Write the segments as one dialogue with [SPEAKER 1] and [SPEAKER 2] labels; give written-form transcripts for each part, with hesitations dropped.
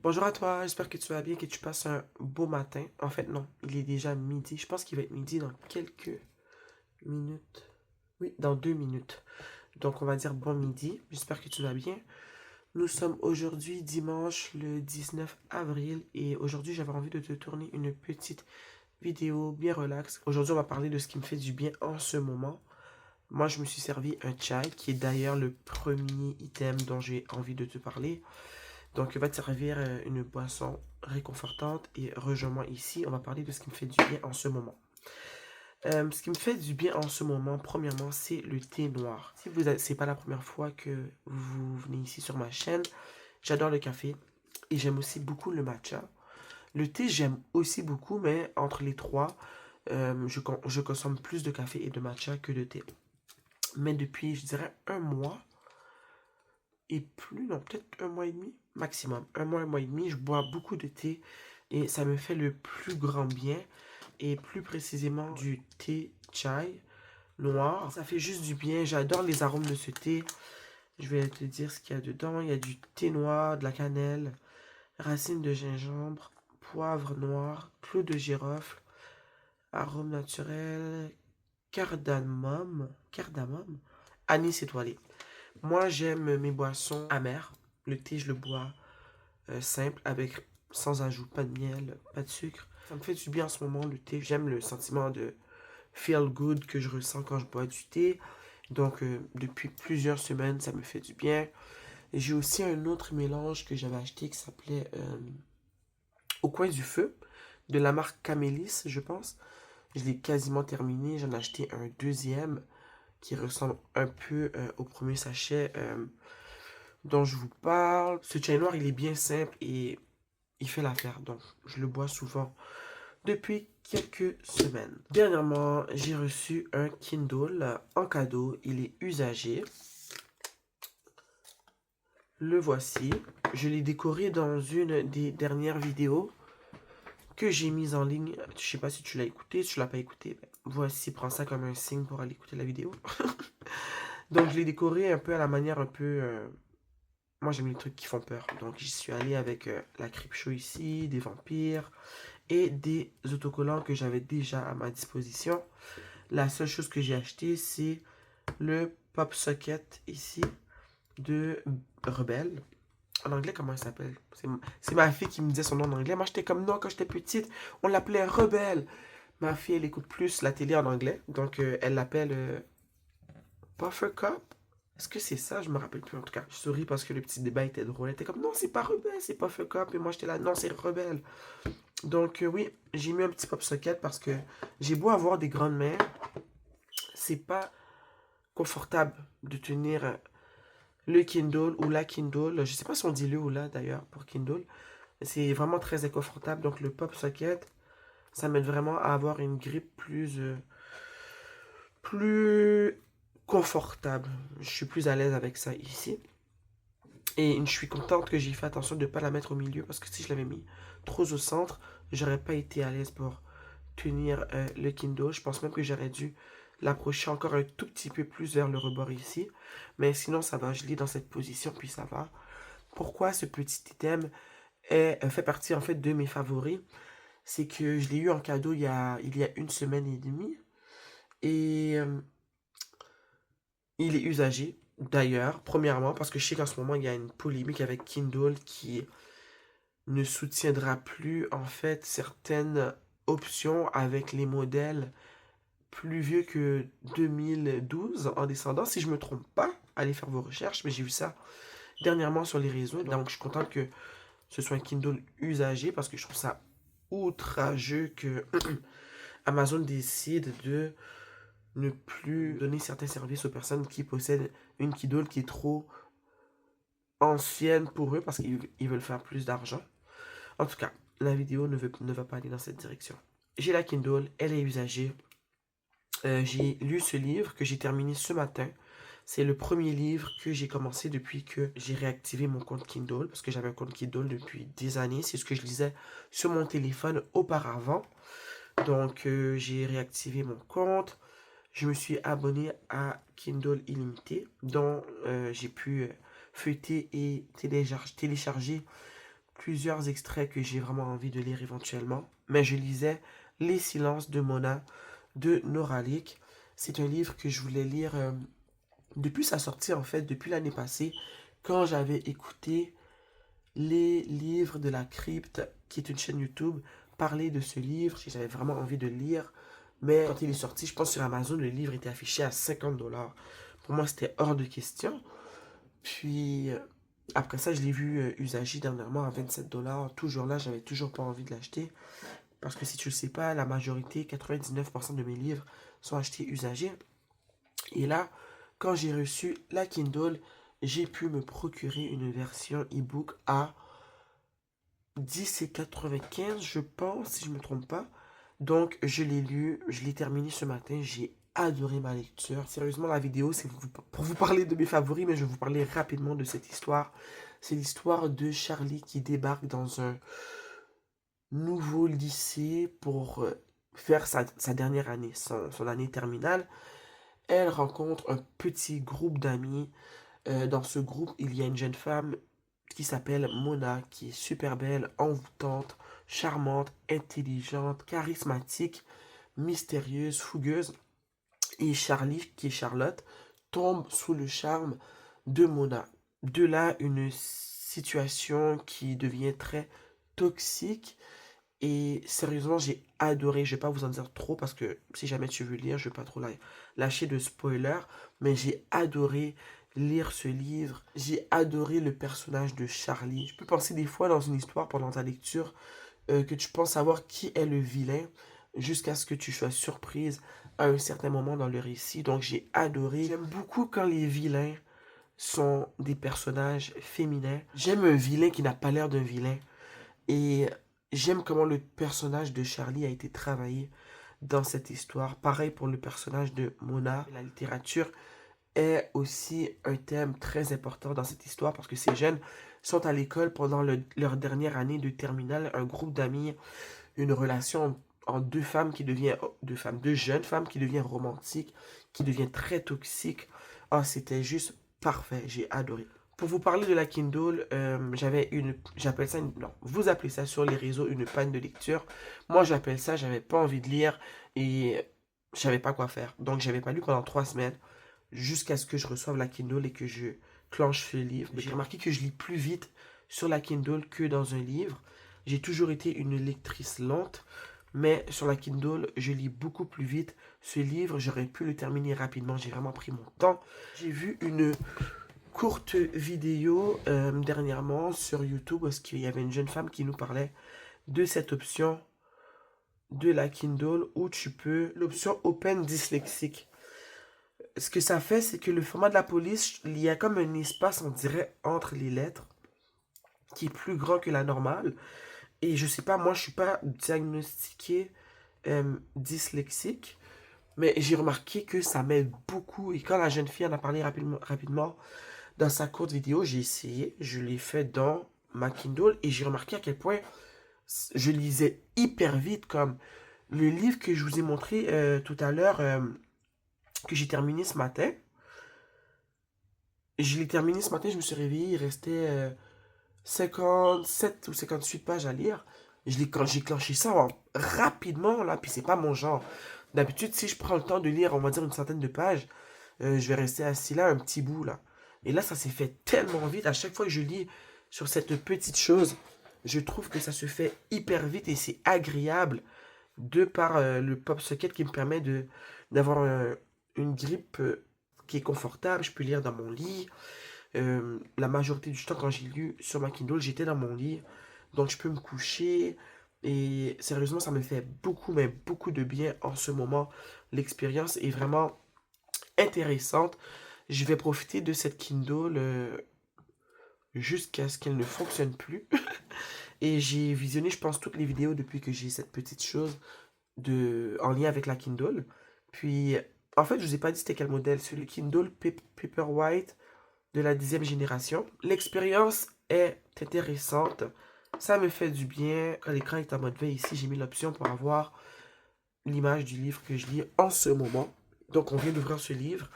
[SPEAKER 1] Bonjour à toi, j'espère que tu vas bien, que tu passes un beau matin. En fait, non, il est déjà midi. Je pense qu'il va être midi dans quelques minutes. Oui, dans 2 minutes. Donc, on va dire bon midi. J'espère que tu vas bien. Nous sommes aujourd'hui dimanche le 19 avril et aujourd'hui, j'avais envie de te tourner une petite vidéo bien relax. Aujourd'hui, on va parler de ce qui me fait du bien en ce moment. Moi, je me suis servi un chai qui est d'ailleurs le premier item dont j'ai envie de te parler. Donc, va te servir une boisson réconfortante et rejoins-moi ici. On va parler de ce qui me fait du bien en ce moment. Ce qui me fait du bien en ce moment, premièrement, c'est le thé noir. Si vous c'est pas la première fois que vous venez ici sur ma chaîne, j'adore le café et j'aime aussi beaucoup le matcha. Le thé, j'aime aussi beaucoup, mais entre les trois, je consomme plus de café et de matcha que de thé. Mais depuis, je dirais, un mois, et plus, non, peut-être un mois et demi, maximum. Un mois et demi, je bois beaucoup de thé et ça me fait le plus grand bien. Et plus précisément du thé chai noir. Ça fait juste du bien. J'adore les arômes de ce thé. Je vais te dire ce qu'il y a dedans. Il y a du thé noir, de la cannelle, racines de gingembre, poivre noir, clou de girofle, arôme naturel, cardamome, anis étoilé. Moi, j'aime mes boissons amères. Le thé, je le bois simple, avec sans ajout, pas de miel, pas de sucre. Ça me fait du bien en ce moment, le thé. J'aime le sentiment de feel good que je ressens quand je bois du thé. Donc, depuis plusieurs semaines, ça me fait du bien. J'ai aussi un autre mélange que j'avais acheté qui s'appelait Au coin du feu, de la marque Camélis, je pense. Je l'ai quasiment terminé. J'en ai acheté un deuxième qui ressemble un peu au premier sachet dont je vous parle. Ce chai noir, il est bien simple et il fait l'affaire. Donc, je le bois souvent depuis quelques semaines. Dernièrement, j'ai reçu un Kindle en cadeau. Il est usagé. Le voici. Je l'ai décoré dans une des dernières vidéos que j'ai mise en ligne. Je sais pas si tu l'as écouté. Si tu l'as pas écouté, ben, voici, prends ça comme un signe pour aller écouter la vidéo. Donc, je l'ai décoré un peu à la manière un peu... moi, j'aime les trucs qui font peur. Donc, j'y suis allé avec la Creepshow ici, des vampires et des autocollants que j'avais déjà à ma disposition. La seule chose que j'ai acheté, c'est le Pop Socket ici de Rebelle. En anglais, comment il s'appelle? C'est ma fille qui me disait son nom en anglais. Moi, j'étais comme non, quand j'étais petite, on l'appelait Rebelle. Ma fille, elle écoute plus la télé en anglais. Donc, elle l'appelle Puffer Cup. Est-ce que c'est ça? Je me rappelle plus en tout cas. Je souris parce que le petit débat était drôle. Elle était comme non, c'est pas Rebelle, c'est Puffer Cup. Et moi, j'étais là, non, c'est Rebelle. Donc, oui, j'ai mis un petit pop socket parce que j'ai beau avoir des grandes mains, c'est pas confortable de tenir le Kindle ou la Kindle. Je sais pas si on dit le ou la d'ailleurs pour Kindle. C'est vraiment très inconfortable. Donc, le pop socket, ça m'aide vraiment à avoir une grippe plus confortable. Je suis plus à l'aise avec ça ici. Et je suis contente que j'ai fait attention de ne pas la mettre au milieu parce que si je l'avais mis trop au centre, j'aurais pas été à l'aise pour tenir le Kindle. Je pense même que j'aurais dû l'approcher encore un tout petit peu plus vers le rebord ici. Mais sinon, ça va. Je l'ai dans cette position, puis ça va. Pourquoi ce petit item fait partie en fait de mes favoris? C'est que je l'ai eu en cadeau il y a une semaine et demie. Et il est usagé. D'ailleurs, premièrement, parce que je sais qu'en ce moment, il y a une polémique avec Kindle qui ne soutiendra plus en fait certaines options avec les modèles plus vieux que 2012 en descendant. Si je me trompe pas, allez faire vos recherches, mais j'ai vu ça dernièrement sur les réseaux. Donc je suis content que ce soit un Kindle usagé parce que je trouve ça outrageux que Amazon décide de ne plus donner certains services aux personnes qui possèdent une Kindle qui est trop ancienne pour eux parce qu'ils veulent faire plus d'argent. En tout cas, la vidéo ne va pas aller dans cette direction. J'ai la Kindle, elle est usagée. J'ai lu ce livre que j'ai terminé ce matin. C'est le premier livre que j'ai commencé depuis que j'ai réactivé mon compte Kindle, parce que j'avais un compte Kindle depuis des années. C'est ce que je lisais sur mon téléphone auparavant. Donc, j'ai réactivé mon compte. Je me suis abonné à Kindle Illimité, dont j'ai pu feuilleter et télécharger plusieurs extraits que j'ai vraiment envie de lire éventuellement. Mais je lisais Les silences de Mona de Nora Leak. C'est un livre que je voulais lire depuis sa sortie, en fait, depuis l'année passée, quand j'avais écouté les livres de la crypte, qui est une chaîne YouTube, parler de ce livre. J'avais vraiment envie de le lire. Mais quand il est sorti, je pense sur Amazon, le livre était affiché à 50 $. Pour moi, c'était hors de question. Puis, après ça, je l'ai vu usagé dernièrement à 27 $. Toujours là, j'avais toujours pas envie de l'acheter. Parce que si tu le sais pas, la majorité, 99% de mes livres sont achetés usagés. Et là, quand j'ai reçu la Kindle, j'ai pu me procurer une version e-book à 10,95 je pense, si je ne me trompe pas. Donc, je l'ai lu, je l'ai terminé ce matin, j'ai adoré ma lecture. Sérieusement, la vidéo, c'est pour vous parler de mes favoris, mais je vais vous parler rapidement de cette histoire. C'est l'histoire de Charlie qui débarque dans un nouveau lycée pour faire sa dernière année, son année terminale. Elle rencontre un petit groupe d'amis. Dans ce groupe, il y a une jeune femme qui s'appelle Mona, qui est super belle, envoûtante, charmante, intelligente, charismatique, mystérieuse, fougueuse. Et Charlie, qui est Charlotte, tombe sous le charme de Mona. De là, une situation qui devient très toxique. Et sérieusement, j'ai adoré. Je vais pas vous en dire trop parce que si jamais tu veux lire, je vais pas trop lâcher de spoiler. Mais j'ai adoré lire ce livre. J'ai adoré le personnage de Charlie. Je peux penser des fois dans une histoire pendant ta lecture que tu penses savoir qui est le vilain jusqu'à ce que tu sois surprise à un certain moment dans le récit. Donc j'ai adoré. J'aime beaucoup quand les vilains sont des personnages féminins. J'aime un vilain qui n'a pas l'air d'un vilain. Et j'aime comment le personnage de Charlie a été travaillé dans cette histoire. Pareil pour le personnage de Mona. La littérature est aussi un thème très important dans cette histoire parce que ces jeunes sont à l'école pendant leur dernière année de terminale, un groupe d'amis, une relation en deux femmes qui devient, deux jeunes femmes qui devient romantique, qui devient très toxique. Ah, c'était juste parfait, j'ai adoré. Pour vous parler de la Kindle, j'appelle ça non, vous appelez ça sur les réseaux une panne de lecture. Moi, j'appelle ça, j'avais pas envie de lire et je savais pas quoi faire. Donc, j'avais pas lu pendant 3 semaines jusqu'à ce que je reçoive la Kindle et que je clenche ce livre. J'ai remarqué que je lis plus vite sur la Kindle que dans un livre. J'ai toujours été une lectrice lente, mais sur la Kindle, je lis beaucoup plus vite. Ce livre, j'aurais pu le terminer rapidement. J'ai vraiment pris mon temps. J'ai vu une courte vidéo dernièrement sur YouTube parce qu'il y avait une jeune femme qui nous parlait de cette option de la Kindle où tu peux, l'option Open Dyslexique. Ce que ça fait, c'est que le format de la police, il y a comme un espace, on dirait, entre les lettres qui est plus grand que la normale. Et je sais pas, moi, je suis pas diagnostiqué dyslexique, mais j'ai remarqué que ça m'aide beaucoup. Et quand la jeune fille en a parlé rapidement dans sa courte vidéo, j'ai essayé, je l'ai fait dans ma Kindle et j'ai remarqué à quel point je lisais hyper vite, comme le livre que je vous ai montré tout à l'heure, que j'ai terminé ce matin. Je l'ai terminé ce matin, je me suis réveillé, il restait 57 ou 58 pages à lire. Quand j'ai clenché ça rapidement, là, puis c'est pas mon genre. D'habitude, si je prends le temps de lire, on va dire une centaine de pages, je vais rester assis là un petit bout, là. Et là, ça s'est fait tellement vite. À chaque fois que je lis sur cette petite chose, je trouve que ça se fait hyper vite et c'est agréable de par le pop socket qui me permet d'avoir une grippe qui est confortable. Je peux lire dans mon lit. La majorité du temps, quand j'ai lu sur ma Kindle, j'étais dans mon lit. Donc, je peux me coucher. Et sérieusement, ça me fait beaucoup, mais beaucoup de bien en ce moment. L'expérience est vraiment intéressante. Je vais profiter de cette Kindle jusqu'à ce qu'elle ne fonctionne plus. Et j'ai visionné, je pense, toutes les vidéos depuis que j'ai cette petite chose en lien avec la Kindle. Puis, en fait, je vous ai pas dit c'était quel modèle. C'est le Kindle Paperwhite de la 10e génération. L'expérience est intéressante. Ça me fait du bien. Quand l'écran est en mode veille ici, j'ai mis l'option pour avoir l'image du livre que je lis en ce moment. Donc, on vient d'ouvrir ce livre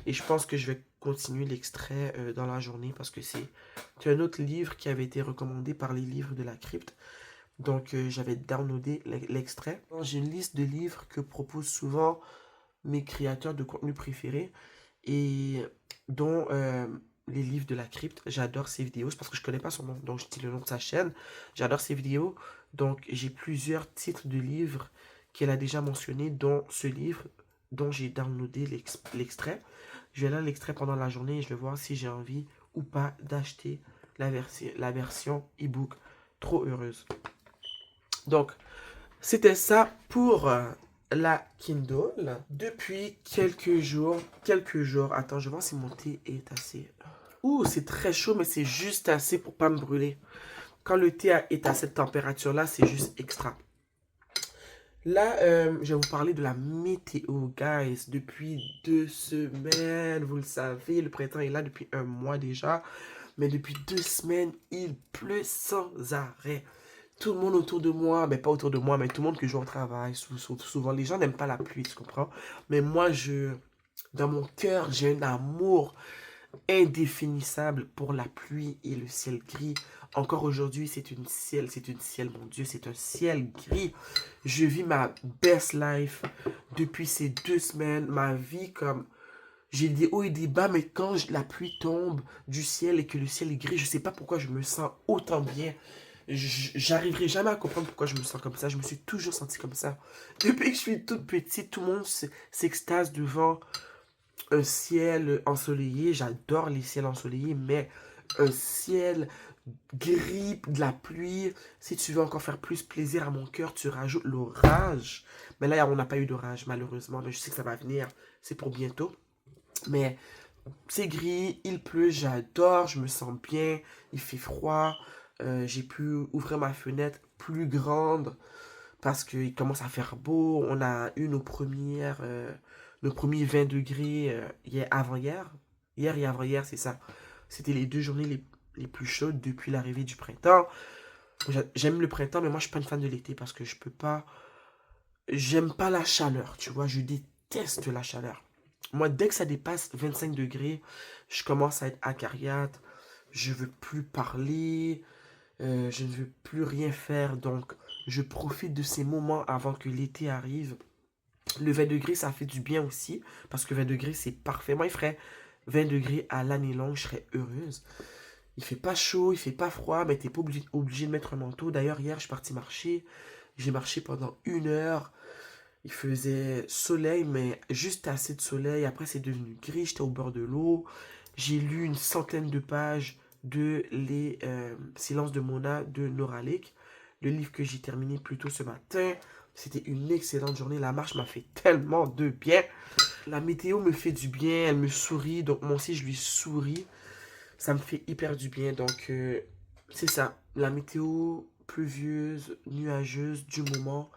[SPEAKER 1] et je pense que je vais continuer l'extrait dans la journée parce que c'est un autre livre qui avait été recommandé par les livres de la crypte. Donc, j'avais downloadé l'extrait. J'ai une liste de livres que proposent souvent mes créateurs de contenu préférés et dont les livres de la crypte. J'adore ses vidéos, c'est parce que je connais pas son nom, donc je dis le nom de sa chaîne. J'adore ses vidéos, donc j'ai plusieurs titres de livres qu'elle a déjà mentionnés, dont ce livre dont j'ai downloadé l'extrait. Je vais lire l'extrait pendant la journée et je vais voir si j'ai envie ou pas d'acheter la version e-book. Trop heureuse. Donc, c'était ça pour la Kindle. Depuis quelques jours, attends, je vais voir si mon thé est assez... Ouh, c'est très chaud, mais c'est juste assez pour pas me brûler. Quand le thé est à cette température-là, c'est juste extra. Là, je vais vous parler de la météo, guys. Depuis 2 semaines, vous le savez, le printemps est là depuis un mois déjà. Mais depuis 2 semaines, il pleut sans arrêt. Tout le monde autour de moi, mais pas autour de moi, mais tout le monde que je vois au travail, souvent, les gens n'aiment pas la pluie, tu comprends? Mais moi, dans mon cœur, j'ai un amour indéfinissable pour la pluie et le ciel gris. Encore aujourd'hui, c'est une ciel, mon Dieu, c'est un ciel gris. Je vis ma best life depuis ces 2 semaines, ma vie comme... J'ai des hauts et des bas, mais quand la pluie tombe du ciel et que le ciel est gris, je sais pas pourquoi je me sens autant bien. J'arriverai jamais à comprendre pourquoi je me sens comme ça. Je me suis toujours senti comme ça. Depuis que je suis toute petite, tout le monde s'extase devant un ciel ensoleillé. J'adore les ciels ensoleillés, mais un ciel gris, de la pluie. Si tu veux encore faire plus plaisir à mon cœur, tu rajoutes l'orage. Mais là, on n'a pas eu d'orage, malheureusement. Mais je sais que ça va venir. C'est pour bientôt. Mais c'est gris, il pleut, j'adore, je me sens bien, il fait froid. J'ai pu ouvrir ma fenêtre plus grande parce qu'il commence à faire beau. On a eu nos premiers 20 degrés avant-hier. Hier et avant-hier, c'est ça. C'était les 2 journées les plus chaudes depuis l'arrivée du printemps. J'aime le printemps, mais moi, je suis pas une fan de l'été parce que je peux pas... J'aime pas la chaleur, tu vois. Je déteste la chaleur. Moi, dès que ça dépasse 25 degrés, je commence à être acariâtre. Je veux plus parler. Je ne veux plus rien faire. Donc, je profite de ces moments avant que l'été arrive. Le 20 degrés, ça fait du bien aussi. Parce que 20 degrés, c'est parfait. Moi, il ferait 20 degrés à l'année longue. Je serais heureuse. Il fait pas chaud, il fait pas froid. Mais t'es pas obligé de mettre un manteau. D'ailleurs, hier, je suis parti marcher. J'ai marché pendant 1 heure. Il faisait soleil, mais juste assez de soleil. Après, c'est devenu gris. J'étais au bord de l'eau. J'ai lu une centaine de pages de Les Silences de Mona de Nora Lake, le livre que j'ai terminé plus tôt ce matin. C'était une excellente journée. La marche m'a fait tellement de bien. La météo me fait du bien. Elle me sourit. Donc, moi aussi, je lui souris. Ça me fait hyper du bien. Donc, c'est ça. La météo pluvieuse, nuageuse du moment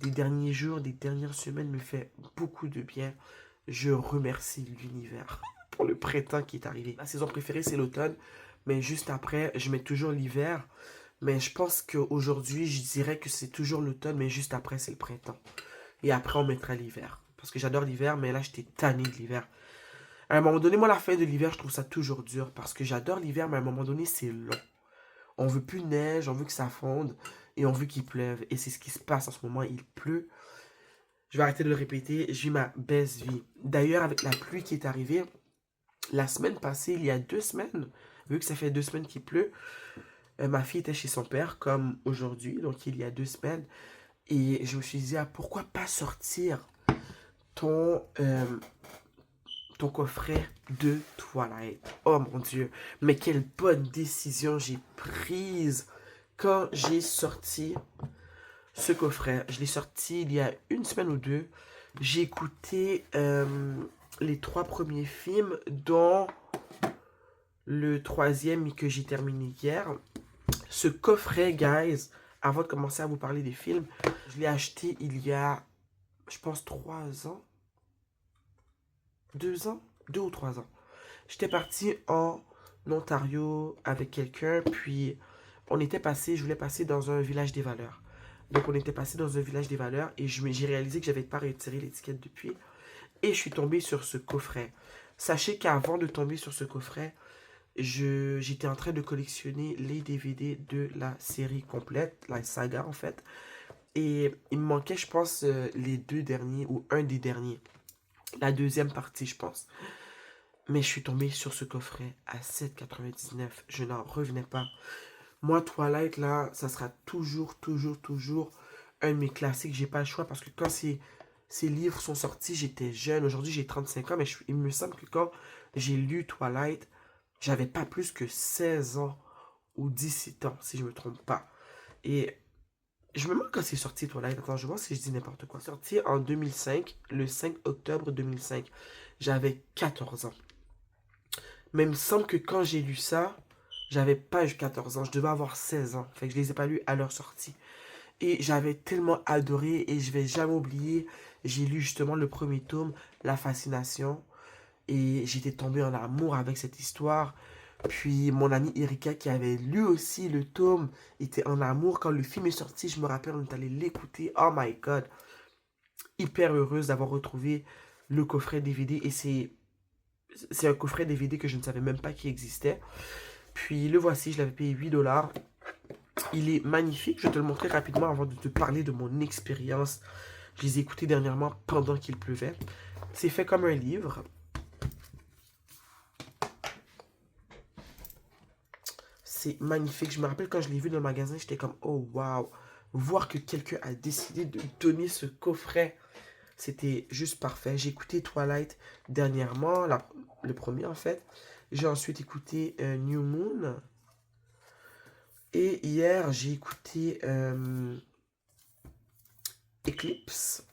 [SPEAKER 1] des derniers jours, des dernières semaines me fait beaucoup de bien. Je remercie l'univers pour le printemps qui est arrivé. Ma saison préférée, c'est l'automne, mais juste après, je mets toujours l'hiver. Mais je pense qu'aujourd'hui, je dirais que c'est toujours l'automne, mais juste après, c'est le printemps. Et après, on mettra l'hiver. Parce que j'adore l'hiver, mais là, j'étais tanné de l'hiver. À un moment donné, moi, la fin de l'hiver, je trouve ça toujours dur. Parce que j'adore l'hiver, mais à un moment donné, c'est long. On veut plus de neige, on veut que ça fonde et on veut qu'il pleuve. Et c'est ce qui se passe en ce moment, il pleut. Je vais arrêter de le répéter, j'ai ma best vie. D'ailleurs, avec la pluie qui est arrivée, la semaine passée, il y a 2 semaines, vu que ça fait 2 semaines qu'il pleut, ma fille était chez son père, comme aujourd'hui, donc il y a 2 semaines. Et je me suis dit, ah, pourquoi pas sortir ton, ton coffret de toilette. Oh mon Dieu, mais quelle bonne décision j'ai prise quand j'ai sorti ce coffret. Je l'ai sorti il y a une semaine ou deux. J'ai écouté les 3 premiers films, dont le troisième que j'ai terminé hier. Ce coffret, guys, avant de commencer à vous parler des films, je l'ai acheté il y a, je pense, 3 ans. 2 ans? 2 ou 3 ans. J'étais parti en Ontario avec quelqu'un, puis je voulais passer dans un village des valeurs. Donc on était passé dans un village des valeurs et j'ai réalisé que j'avais pas retiré l'étiquette depuis. et je suis tombé sur ce coffret. Sachez qu'avant de tomber sur ce coffret, j'étais en train de collectionner les DVD de la série complète, la saga en fait. Et il me manquait, je pense, les deux derniers ou un des derniers. La deuxième partie, je pense. Mais je suis tombé sur ce coffret à 7,99. Je n'en revenais pas. Moi, Twilight, là, ça sera toujours un de mes classiques. J'ai pas le choix parce que quand ces livres sont sortis, j'étais jeune. Aujourd'hui, j'ai 35 ans, mais il me semble que quand j'ai lu Twilight, j'avais pas plus que 16 ans ou 17 ans, si je me trompe pas. Et je me demande quand c'est sorti, Twilight. Attends, je vais voir si je dis n'importe quoi. Sorti en 2005, le 5 octobre 2005. J'avais 14 ans. Mais il me semble que quand j'ai lu ça, j'avais pas eu 14 ans. Je devais avoir 16 ans. Fait que je les ai pas lus à leur sortie. Et j'avais tellement adoré et je vais jamais oublier. J'ai lu justement le premier tome, La Fascination. Et j'étais tombé en amour avec cette histoire. Puis mon amie Erika qui avait lu aussi le tome était en amour. Quand le film est sorti, je me rappelle, on est allé l'écouter. Oh my god. Hyper heureuse d'avoir retrouvé le coffret DVD. Et c'est un coffret DVD que je ne savais même pas qu'il existait. Puis le voici, je l'avais payé 8 $. Il est magnifique. Je vais te le montrer rapidement avant de te parler de mon expérience. Je les ai écoutés dernièrement pendant qu'il pleuvait. C'est fait comme un livre. C'est magnifique. Je me rappelle quand je l'ai vu dans le magasin, j'étais comme, oh wow. Voir que quelqu'un a décidé de donner ce coffret, c'était juste parfait. J'ai écouté Twilight dernièrement, le premier en fait. J'ai ensuite écouté New Moon. Et hier, j'ai écouté Eclipse.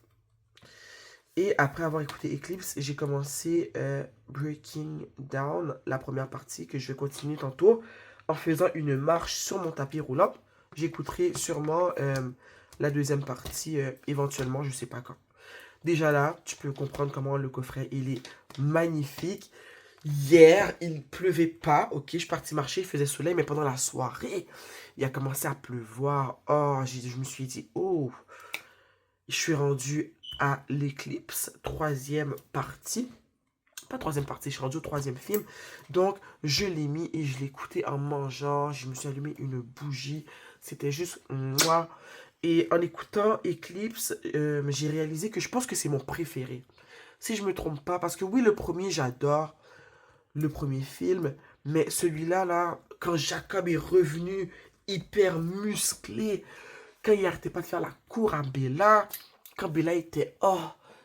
[SPEAKER 1] Et après avoir écouté Eclipse, j'ai commencé Breaking Down, la première partie que je vais continuer tantôt en faisant une marche sur mon tapis roulant. J'écouterai sûrement la deuxième partie éventuellement, je sais pas quand. Déjà là, tu peux comprendre comment le coffret, il est magnifique. Hier, il pleuvait pas, ok, je suis parti marcher, il faisait soleil, mais pendant la soirée, il a commencé à pleuvoir. Oh, je me suis dit, oh, je suis rendu à l'éclipse, troisième partie. Pas troisième partie, je suis rendu au troisième film. Donc, je l'ai mis et je l'ai écouté en mangeant. Je me suis allumé une bougie. C'était juste moi. Et en écoutant Eclipse, j'ai réalisé que je pense que c'est mon préféré. Si je me trompe pas, parce que oui, le premier, j'adore le premier film, mais celui-là, là, quand Jacob est revenu hyper musclé, quand il arrêtait pas de faire la cour à Bella, quand Bella était, oh,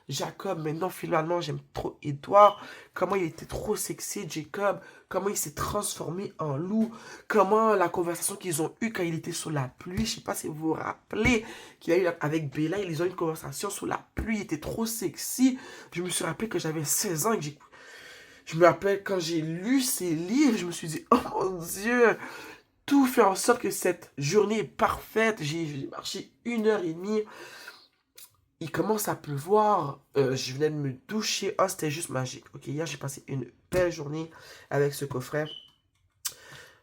[SPEAKER 1] Jacob, maintenant finalement j'aime trop Edouard, comment il était trop sexy, Jacob, comment il s'est transformé en loup, comment la conversation qu'ils ont eue quand il était sous la pluie, je sais pas si vous vous rappelez, qu'il a eu avec Bella, ils ont eu une conversation sous la pluie, il était trop sexy, je me suis rappelé que j'avais 16 ans et que je me rappelle quand j'ai lu ces livres, je me suis dit, oh mon Dieu, tout fait en sorte que cette journée est parfaite. J'ai marché 1 h 30. Il commence à pleuvoir. Je venais de me doucher. Oh, c'était juste magique. Ok, hier, j'ai passé une belle journée avec ce coffret.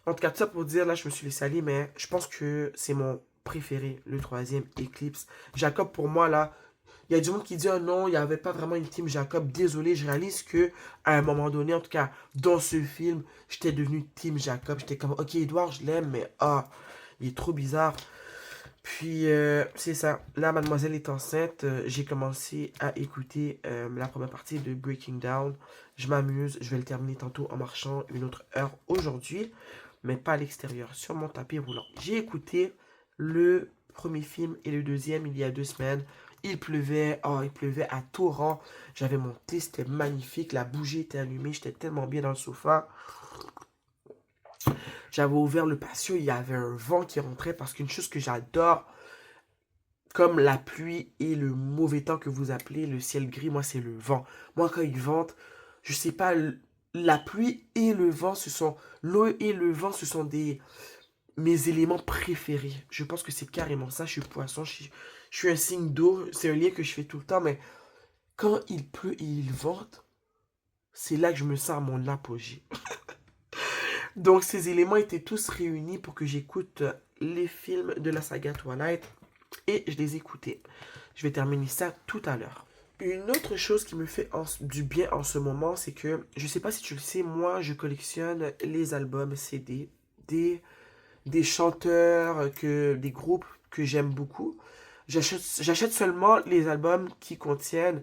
[SPEAKER 1] En tout cas, tout ça pour dire, là, je me suis laissé aller, mais je pense que c'est mon préféré, le troisième Eclipse. Jacob, pour moi, là, il y a du monde qui dit, oh non, il n'y avait pas vraiment une team Jacob. Désolé, je réalise que à un moment donné, en tout cas, dans ce film, j'étais devenu team Jacob. J'étais comme, ok, Edouard, je l'aime, mais ah, il est trop bizarre. Puis, c'est ça. Là, mademoiselle est enceinte. J'ai commencé à écouter la première partie de Breaking Down. Je m'amuse. Je vais le terminer tantôt en marchant une autre heure aujourd'hui, mais pas à l'extérieur, sur mon tapis roulant. J'ai écouté le premier film et le deuxième il y a 2 semaines. Il pleuvait, oh, il pleuvait à torrent. J'avais mon thé, c'était magnifique. La bougie était allumée, j'étais tellement bien dans le sofa. J'avais ouvert le patio, il y avait un vent qui rentrait parce qu'une chose que j'adore, comme la pluie et le mauvais temps que vous appelez, le ciel gris, moi c'est le vent. Moi quand il vente, je sais pas, la pluie et le vent, l'eau et le vent, ce sont mes éléments préférés. Je pense que c'est carrément ça. Je suis poisson, je suis un signe d'eau. C'est un lien que je fais tout le temps, mais quand il pleut et il vente, c'est là que je me sens à mon apogée. Donc ces éléments étaient tous réunis pour que j'écoute les films de la saga Twilight et je les écoutais. Je vais terminer ça tout à l'heure. Une autre chose qui me fait du bien en ce moment, c'est que, je sais pas si tu le sais, moi, je collectionne les albums CD des chanteurs, des groupes que j'aime beaucoup. J'achète seulement les albums qui contiennent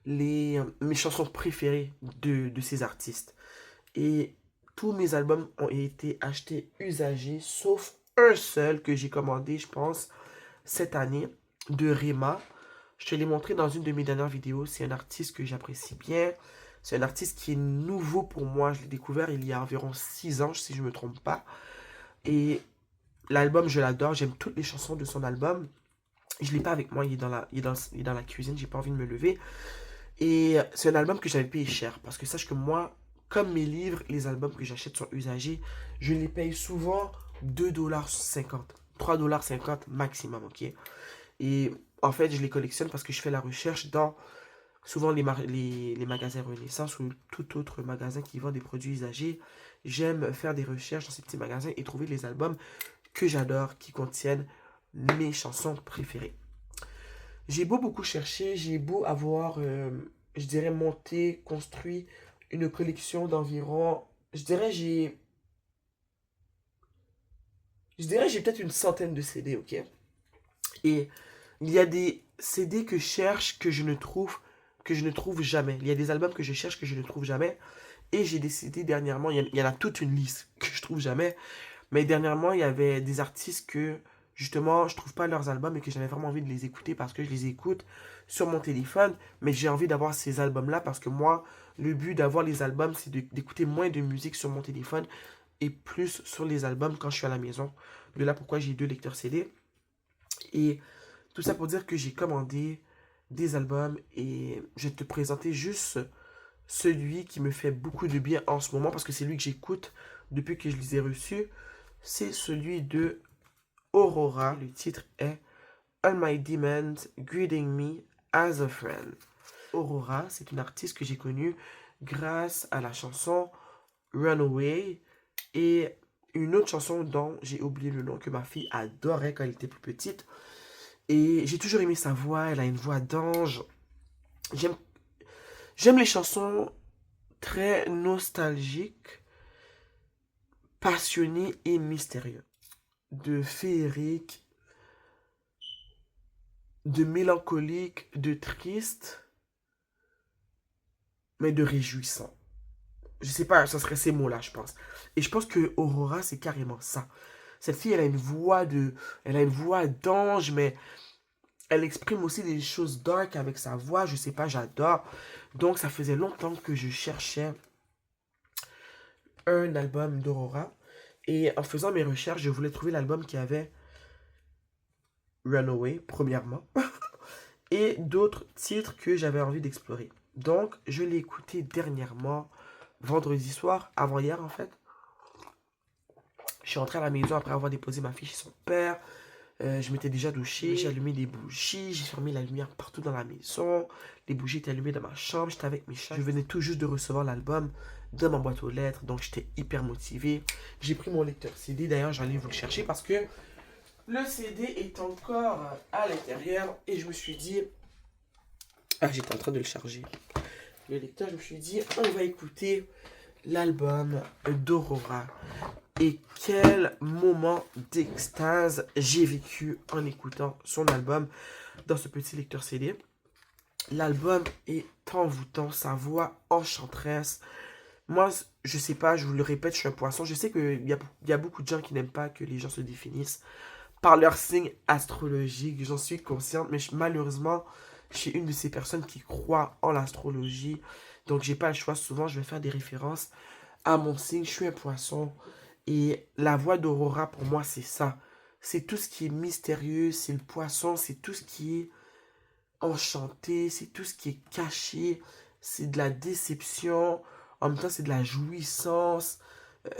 [SPEAKER 1] mes chansons préférées de ces artistes. Et tous mes albums ont été achetés usagés, sauf un seul que j'ai commandé, je pense, cette année, de Rema. Je te l'ai montré dans une de mes dernières vidéos. C'est un artiste que j'apprécie bien. C'est un artiste qui est nouveau pour moi. Je l'ai découvert il y a environ 6 ans, si je ne me trompe pas. Et l'album, je l'adore. J'aime toutes les chansons de son album. Je ne l'ai pas avec moi. Il est dans la cuisine. J'ai pas envie de me lever. Et c'est un album que j'avais payé cher. Parce que sache que moi, comme mes livres, les albums que j'achète sont usagés, je les paye souvent 2,50 $, 3,50 $ maximum, ok? Et en fait, je les collectionne parce que je fais la recherche dans souvent les magasins Renaissance ou tout autre magasin qui vend des produits usagés. J'aime faire des recherches dans ces petits magasins et trouver les albums que j'adore qui contiennent mes chansons préférées. J'ai beau beaucoup chercher, j'ai beau avoir, je dirais, monté, construit une collection d'environ, je dirais, j'ai peut-être une centaine de CD, ok? Et il y a des CD que je cherche que je ne trouve jamais. Il y a des albums que je cherche que je ne trouve jamais. Et j'ai décidé dernièrement, il y en a toute une liste que je trouve jamais. Mais dernièrement, il y avait des artistes que, justement, je trouve pas leurs albums et que j'avais vraiment envie de les écouter parce que je les écoute sur mon téléphone. Mais j'ai envie d'avoir ces albums-là parce que moi, le but d'avoir les albums, c'est d'écouter moins de musique sur mon téléphone et plus sur les albums quand je suis à la maison. De là pourquoi j'ai 2 lecteurs CD. Et tout ça pour dire que j'ai commandé des albums et je vais te présenter juste celui qui me fait beaucoup de bien en ce moment parce que c'est lui que j'écoute depuis que je les ai reçus. C'est celui de Aurora. Le titre est All My Demons Greeting Me as a Friend. Aurora, c'est une artiste que j'ai connue grâce à la chanson Runaway et une autre chanson dont j'ai oublié le nom que ma fille adorait quand elle était plus petite. Et j'ai toujours aimé sa voix, elle a une voix d'ange. J'aime, j'aime les chansons très nostalgiques, passionnées et mystérieuses. De féerique, de mélancolique, de triste, mais de réjouissant. Je sais pas, ça serait ces mots-là, je pense. Et je pense que Aurora, c'est carrément ça. Cette fille, elle a une voix d'ange, mais elle exprime aussi des choses dark avec sa voix. Je sais pas, j'adore. Donc, ça faisait longtemps que je cherchais un album d'Aurora. Et en faisant mes recherches, je voulais trouver l'album qui avait Runaway, premièrement, et d'autres titres que j'avais envie d'explorer. Donc, je l'ai écouté dernièrement, vendredi soir, avant-hier en fait. Je suis rentré à la maison après avoir déposé ma fille chez son père. Je m'étais déjà douché, j'ai allumé des bougies, j'ai fermé la lumière partout dans la maison. Les bougies étaient allumées dans ma chambre, j'étais avec mes chats. Je venais tout juste de recevoir l'album dans ma boîte aux lettres, donc j'étais hyper motivé. J'ai pris mon lecteur CD, d'ailleurs j'allais vous le chercher parce que le CD est encore à l'intérieur et je me suis dit... Ah, j'étais en train de le charger. Le lecteur, je me suis dit, on va écouter l'album d'Aurora. Et quel moment d'extase j'ai vécu en écoutant son album dans ce petit lecteur CD. L'album est envoûtant, sa voix enchanteresse. Moi, je sais pas, je vous le répète, je suis un poisson. Je sais qu'il y a beaucoup de gens qui n'aiment pas que les gens se définissent par leur signe astrologique. J'en suis consciente, mais malheureusement, je suis une de ces personnes qui croient en l'astrologie. Donc, j'ai pas le choix. Souvent, je vais faire des références à mon signe. Je suis un poisson. Et la voix d'Aurora, pour moi, c'est ça. C'est tout ce qui est mystérieux, c'est le poisson, c'est tout ce qui est enchanté, c'est tout ce qui est caché, c'est de la déception, en même temps, c'est de la jouissance,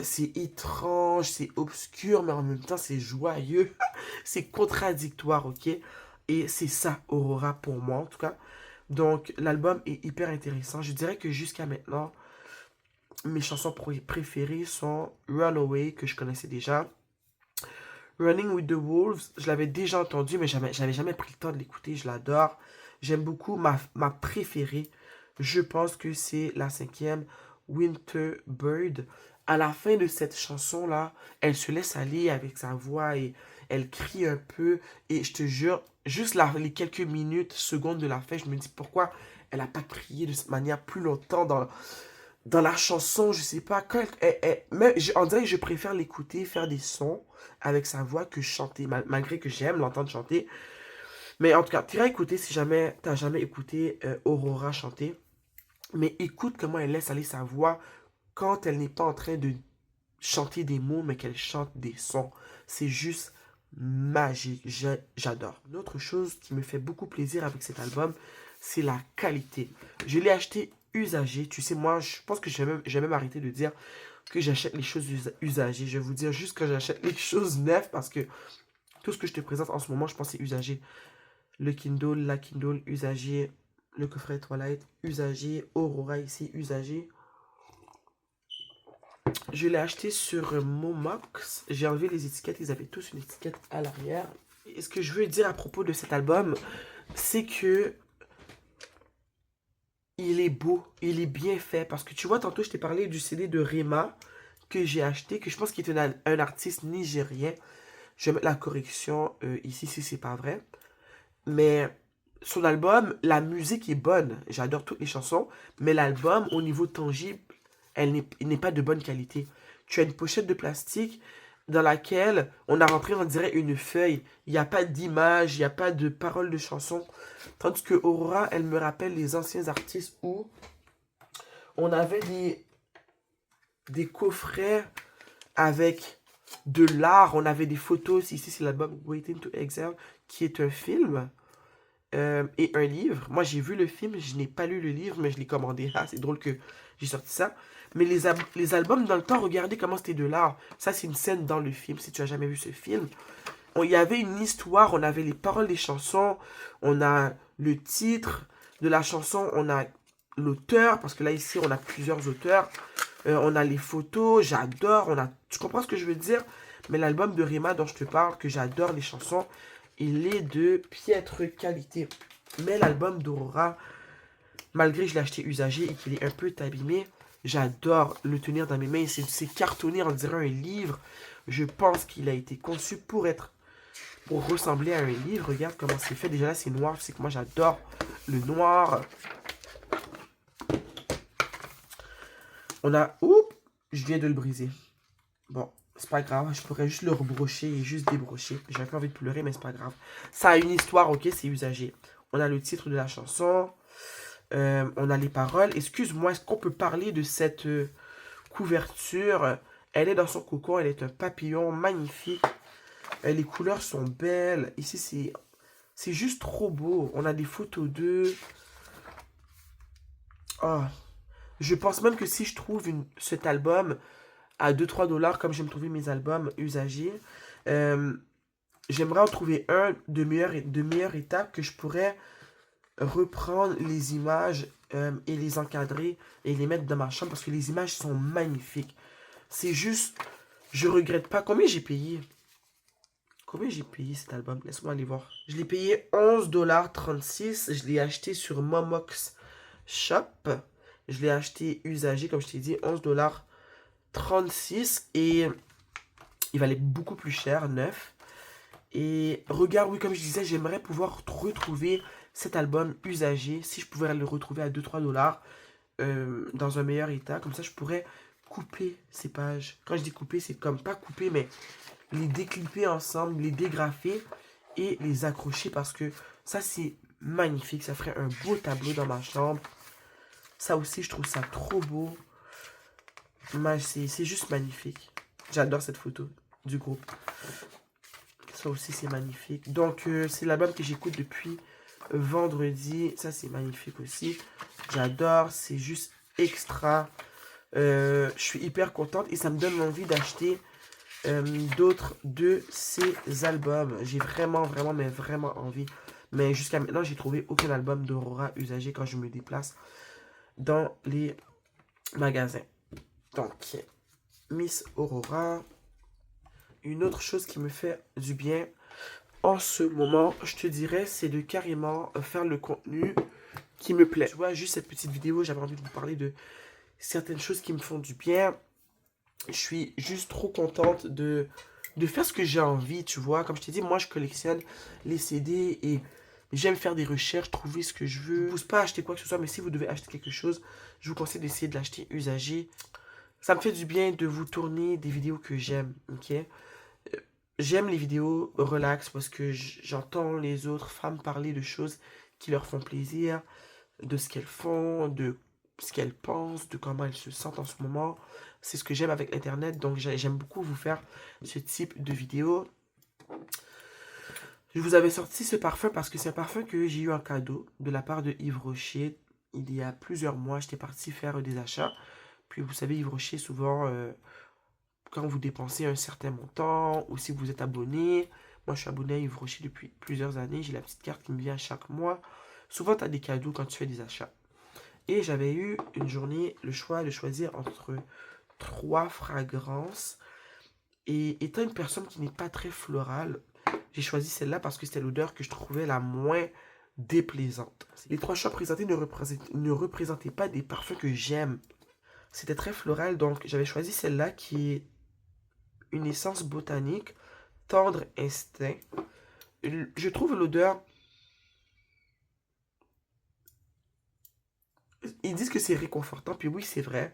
[SPEAKER 1] c'est étrange, c'est obscur, mais en même temps, c'est joyeux, c'est contradictoire, ok? Et c'est ça, Aurora, pour moi, en tout cas. Donc, l'album est hyper intéressant. Je dirais que jusqu'à maintenant, mes chansons préférées sont Runaway, que je connaissais déjà. Running with the Wolves, je l'avais déjà entendu, mais j'avais jamais pris le temps de l'écouter. Je l'adore. J'aime beaucoup ma préférée. Je pense que c'est la cinquième, Winter Bird. À la fin de cette chanson-là, elle se laisse aller avec sa voix et elle crie un peu. Et je te jure, juste les quelques minutes, secondes de la fin, je me dis pourquoi elle n'a pas crié de cette manière plus longtemps dans la chanson. Je sais pas. On dirait que je préfère l'écouter faire des sons avec sa voix que chanter, malgré que j'aime l'entendre chanter. Mais en tout cas, tu iras écouter si jamais t'as jamais écouté Aurora chanter. Mais écoute comment elle laisse aller sa voix quand elle n'est pas en train de chanter des mots, mais qu'elle chante des sons. C'est juste magique. J'adore. Une autre chose qui me fait beaucoup plaisir avec cet album, c'est la qualité. Je l'ai acheté usagé. Tu sais, moi, je pense que j'ai même arrêté de dire que j'achète les choses usagées. Je vais vous dire juste que j'achète les choses neuves parce que tout ce que je te présente en ce moment, je pense que c'est usagé. Le Kindle, la Kindle, usagé. Le coffret Twilight, usagé. Aurora ici, usagé. Je l'ai acheté sur Momox. J'ai enlevé les étiquettes. Ils avaient tous une étiquette à l'arrière. Et ce que je veux dire à propos de cet album, c'est que il est beau, il est bien fait. Parce que tu vois, tantôt, je t'ai parlé du CD de Rema que j'ai acheté, que je pense qu'il est un artiste nigérien. Je vais mettre la correction ici si c'est pas vrai. Mais son album, la musique est bonne. J'adore toutes les chansons. Mais l'album, au niveau tangible, il n'est pas de bonne qualité. Tu as une pochette de plastique dans laquelle on a rentré, on dirait, une feuille. Il n'y a pas d'image, il n'y a pas de paroles de chansons. Tandis que Aurora, elle me rappelle les anciens artistes où on avait des coffrets avec de l'art. On avait des photos. Ici, c'est l'album Waiting to Exhale, qui est un film. Et un livre. Moi, j'ai vu le film, je n'ai pas lu le livre, mais je l'ai commandé. Ah, c'est drôle que j'ai sorti ça. Mais les albums, dans le temps, regardez comment c'était de l'art. Ça, c'est une scène dans le film, si tu as jamais vu ce film. Il y avait une histoire, on avait les paroles des chansons, on a le titre de la chanson, on a l'auteur, parce que là, ici, on a plusieurs auteurs. On a les photos, j'adore, tu comprends ce que je veux dire? Mais l'album de Rema dont je te parle, que j'adore les chansons, il est de piètre qualité. Mais l'album d'Aurora, malgré que je l'ai acheté usagé et qu'il est un peu abîmé, j'adore le tenir dans mes mains. C'est cartonné, on dirait un livre. Je pense qu'il a été conçu pour ressembler à un livre. Regarde comment c'est fait. Déjà là, c'est noir. Tu sais que moi, j'adore le noir. On a... Oups, je viens de le briser. Bon, c'est pas grave. Je pourrais juste le rebrocher et juste débrocher. J'ai un peu envie de pleurer, mais c'est pas grave. Ça a une histoire, ok, c'est usagé. On a le titre de la chanson. On a les paroles. Excuse-moi, est-ce qu'on peut parler de cette couverture? Elle est dans son cocon. Elle est un papillon magnifique. Les couleurs sont belles. Ici, c'est juste trop beau. On a des photos d'eux. Oh. Je pense même que si je trouve cet album à 2-3 $, comme j'aime trouver mes albums usagés, j'aimerais en trouver un de meilleure étape que je pourrais reprendre les images et les encadrer et les mettre dans ma chambre parce que les images sont magnifiques. C'est juste, je regrette pas. Combien j'ai payé? Combien j'ai payé cet album? Laisse-moi aller voir. Je l'ai payé 11,36 $. Je l'ai acheté sur Momox Shop. Je l'ai acheté usagé, comme je t'ai dit, 11,36 $. Et il valait beaucoup plus cher, neuf. Et regarde, oui, comme je disais, j'aimerais pouvoir retrouver cet album usagé. Si je pouvais le retrouver à 2-3 $ dans un meilleur état. Comme ça, je pourrais couper ces pages. Quand je dis couper, c'est comme pas couper, mais les déclipper ensemble, les dégrafer et les accrocher parce que ça, c'est magnifique. Ça ferait un beau tableau dans ma chambre. Ça aussi, je trouve ça trop beau. C'est juste magnifique. J'adore cette photo du groupe. Ça aussi, c'est magnifique. Donc, c'est l'album que j'écoute depuis vendredi. Ça, c'est magnifique aussi. J'adore. C'est juste extra. Je suis hyper contente et ça me donne envie d'acheter d'autres de ces albums. J'ai vraiment, vraiment, mais vraiment envie. Mais jusqu'à maintenant, j'ai trouvé aucun album d'Aurora usagé quand je me déplace dans les magasins. Donc, Miss Aurora. Une autre chose qui me fait du bien, en ce moment, je te dirais, c'est de carrément faire le contenu qui me plaît. Tu vois, juste cette petite vidéo, j'avais envie de vous parler de certaines choses qui me font du bien. Je suis juste trop contente de faire ce que j'ai envie, tu vois. Comme je t'ai dit, moi, je collectionne les CD et j'aime faire des recherches, trouver ce que je veux. Je ne pousse pas à acheter quoi que ce soit, mais si vous devez acheter quelque chose, je vous conseille d'essayer de l'acheter usagé. Ça me fait du bien de vous tourner des vidéos que j'aime, ok? J'aime les vidéos relax parce que j'entends les autres femmes parler de choses qui leur font plaisir, de ce qu'elles font, de ce qu'elles pensent, de comment elles se sentent en ce moment. C'est ce que j'aime avec Internet, donc j'aime beaucoup vous faire ce type de vidéo. Je vous avais sorti ce parfum parce que c'est un parfum que j'ai eu en cadeau de la part de Yves Rocher. Il y a plusieurs mois, j'étais parti faire des achats. Puis vous savez, Yves Rocher, souvent, quand vous dépensez un certain montant ou si vous êtes abonné, moi je suis abonné à Yves Rocher depuis plusieurs années, j'ai la petite carte qui me vient chaque mois. Souvent, tu as des cadeaux quand tu fais des achats. Et j'avais eu une journée le choix de choisir entre 3 fragrances. Et étant une personne qui n'est pas très florale, j'ai choisi celle-là parce que c'était l'odeur que je trouvais la moins déplaisante. Les 3 choix présentés ne représentaient pas des parfums que j'aime. C'était très floral, donc j'avais choisi celle-là qui est une essence botanique, tendre instinct. Je trouve l'odeur... Ils disent que c'est réconfortant, puis oui, c'est vrai.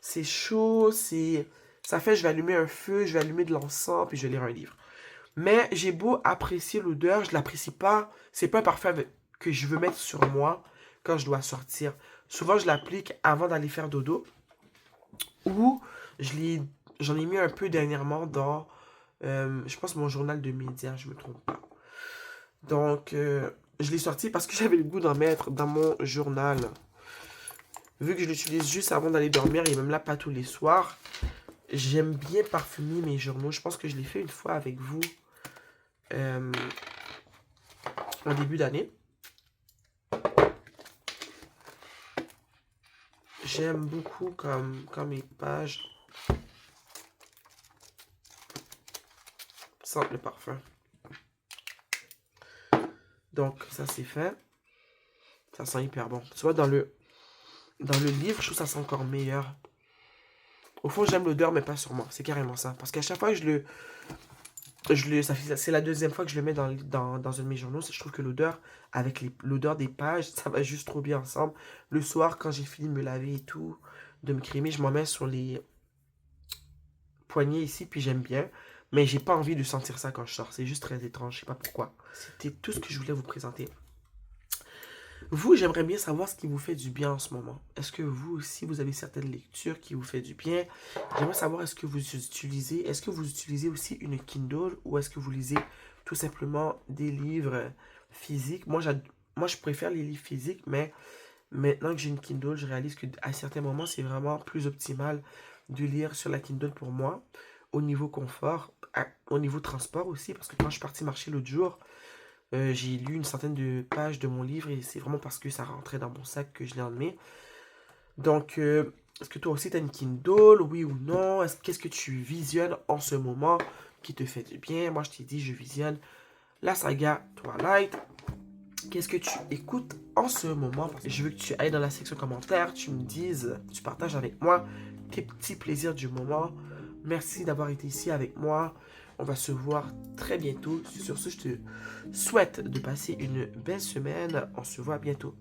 [SPEAKER 1] C'est chaud, ça fait je vais allumer un feu, je vais allumer de l'encens, puis je vais lire un livre. Mais j'ai beau apprécier l'odeur, je l'apprécie pas. C'est pas un parfum que je veux mettre sur moi quand je dois sortir. Souvent, je l'applique avant d'aller faire dodo. Ou j'en ai mis un peu dernièrement dans, je pense, mon journal de médias, je me trompe pas. Donc, je l'ai sorti parce que j'avais le goût d'en mettre dans mon journal. Vu que je l'utilise juste avant d'aller dormir et même là, pas tous les soirs, j'aime bien parfumer mes journaux. Je pense que je l'ai fait une fois avec vous en début d'année. J'aime beaucoup comme mes pages sentent le parfum. Donc, ça c'est fait. Ça sent hyper bon. Tu vois, dans le livre, je trouve que ça sent encore meilleur. Au fond, j'aime l'odeur, mais pas sur moi. C'est carrément ça. Parce qu'à chaque fois que c'est la deuxième fois que je le mets dans un de mes journaux. Je trouve que l'odeur, avec l'odeur des pages, ça va juste trop bien ensemble. Le soir, quand j'ai fini de me laver et tout, de me crémer, je m'en mets sur les poignets ici, puis j'aime bien. Mais j'ai pas envie de sentir ça quand je sors. C'est juste très étrange, je sais pas pourquoi. C'était tout ce que je voulais vous présenter. Vous, j'aimerais bien savoir ce qui vous fait du bien en ce moment. Est-ce que vous aussi, vous avez certaines lectures qui vous fait du bien? J'aimerais savoir, est-ce que vous utilisez aussi une Kindle ou est-ce que vous lisez tout simplement des livres physiques? Moi, je préfère les livres physiques, mais maintenant que j'ai une Kindle, je réalise qu'à certains moments, c'est vraiment plus optimal de lire sur la Kindle pour moi, au niveau confort, au niveau transport aussi, parce que quand je suis parti marcher l'autre jour, j'ai lu une centaine de pages de mon livre et c'est vraiment parce que ça rentrait dans mon sac que je l'ai emmené. Donc, est-ce que toi aussi tu as une Kindle, oui ou non? Qu'est-ce que tu visionnes en ce moment qui te fait du bien? Moi, je t'ai dit, je visionne la saga Twilight. Qu'est-ce que tu écoutes en ce moment? Je veux que tu ailles dans la section commentaires, tu me dises, tu partages avec moi tes petits plaisirs du moment. Merci d'avoir été ici avec moi. On va se voir très bientôt. Sur ce, je te souhaite de passer une belle semaine. On se voit bientôt.